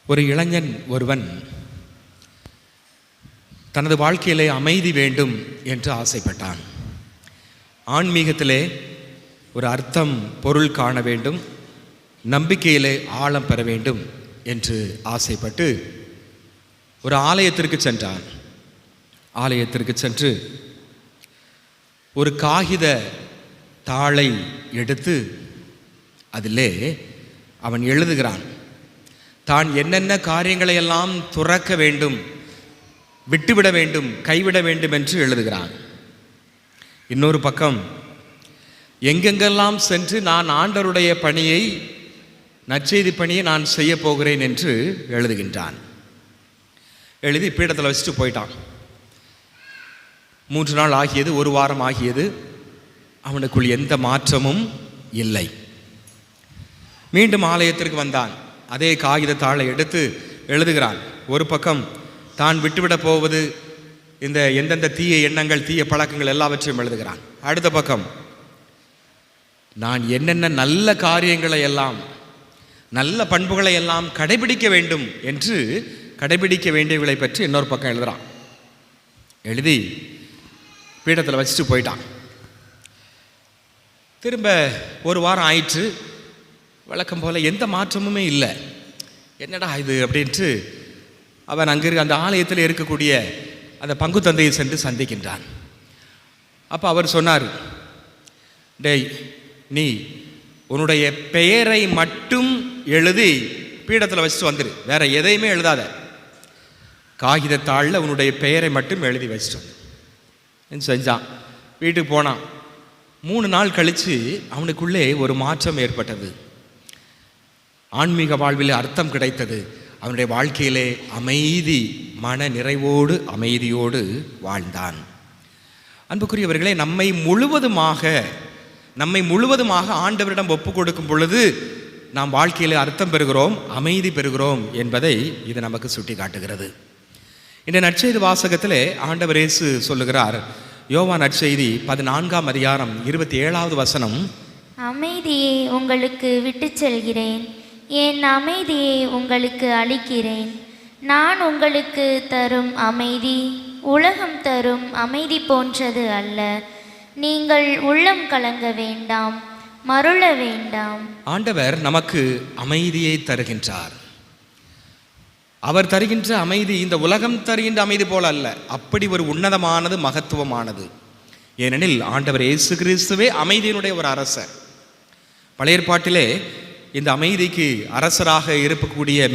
ஒரு இளைஞன் ஒருவன் தனது வாழ்க்கையிலே அமைதி வேண்டும் என்று ஆசைப்பட்டான். ஆன்மீகத்திலே ஒரு அர்த்தம் பொருள் காண வேண்டும், நம்பிக்கையிலே ஆழம் பெற வேண்டும் என்று ஆசைப்பட்டு ஒரு ஆலயத்திற்கு சென்றான். ஆலயத்திற்கு சென்று ஒரு காகித தாளை எடுத்து அதிலே அவன் எழுதுகிறான். தான் என்னென்ன காரியங்களை எல்லாம் துறக்க வேண்டும், விட்டுவிட வேண்டும், கைவிட வேண்டும் என்று எழுதுகிறான். இன்னொரு பக்கம் எங்கெங்கெல்லாம் சென்று நான் ஆண்டவருடைய பணியை, நற்செய்தி பணியை நான் செய்ய போகிறேன் என்று எழுதுகின்றான். எழுதி பீடத்தில் வச்சுட்டு போயிட்டான். 3 நாள் ஆகியது, 1 வாரம் ஆகியது. அவனுக்குள் எந்த மாற்றமும் இல்லை. மீண்டும் ஆலயத்திற்கு வந்தான். அதே காகிதத்தாளை எடுத்து எழுதுகிறான். ஒரு பக்கம் தான் விட்டுவிட போவது, இந்த எந்தெந்த தீய எண்ணங்கள், தீய பழக்கங்கள் எல்லாவற்றையும் எழுதுகிறான். அடுத்த பக்கம் நான் என்னென்ன நல்ல காரியங்களை எல்லாம், நல்ல பண்புகளை எல்லாம் கடைபிடிக்க வேண்டும் என்று கடைபிடிக்க வேண்டியவர்களை பற்றி இன்னொரு பக்கம் எழுதுகிறான். எழுதி பீடத்தில் வச்சுட்டு போயிட்டான். திரும்ப 1 வாரம் ஆயிற்று. வழக்கம் போல் எந்த மாற்றமுமே இல்லை. என்னடா இது அப்படின்ட்டு அவன் அங்கே அந்த ஆலயத்தில் இருக்கக்கூடிய அந்த பங்கு தந்தையை சென்று சந்திக்கின்றான். அப்போ அவர் சொன்னார், டேய், நீ உன்னுடைய பெயரை மட்டும் எழுதி பீடத்தில் வச்சுட்டு வந்துடு, வேற எதையுமே எழுதாத. காகிதத்தாளில் உன்னுடைய பெயரை மட்டும் எழுதி வச்சுட்டு வந்து செஞ்சான். வீட்டுக்கு போனான். 3 நாள் கழித்து அவனுக்குள்ளே ஒரு மாற்றம் ஏற்பட்டது. ஆன்மீக வாழ்வில் அர்த்தம் கிடைத்தது. அவனுடைய வாழ்க்கையிலே அமைதி, மன நிறைவோடு, அமைதியோடு வாழ்ந்தான். அன்புக்குரியவர்களே, நம்மை முழுவதுமாக ஆண்டவரிடம் ஒப்பு கொடுக்கும் பொழுது நாம் வாழ்க்கையில் அர்த்தம் பெறுகிறோம், அமைதி பெறுகிறோம் என்பதை இது நமக்கு சுட்டி காட்டுகிறது. இந்த நற்செய்தி வாசகத்திலே ஆண்டவர் இயேசு சொல்லுகிறார். யோவான் நற்செய்தி 14ஆம் அதிகாரம் 27வது வசனம், அமைதியை உங்களுக்கு விட்டு செல்கிறேன், என் அமைதியை உங்களுக்கு அளிக்கிறேன். நான் உங்களுக்கு தரும் அமைதி உலகம் தரும் அமைதி போன்றது அல்ல. நீங்கள் உள்ளம் கலங்க வேண்டாம், மருள வேண்டாம். ஆண்டவர் நமக்கு அமைதியை தருகின்றார். அவர் தருகின்ற அமைதி இந்த உலகம் தருகின்ற அமைதி போல அல்ல. அப்படி ஒரு உன்னதமானது, மகத்துவமானது. ஏனெனில் ஆண்டவர் இயேசு கிறிஸ்துவே அமைதியினுடைய ஒரு அரசர். பழைய ஏற்பாட்டிலே இந்த அமைதிக்கு அரசராக இருக்கக்கூடிய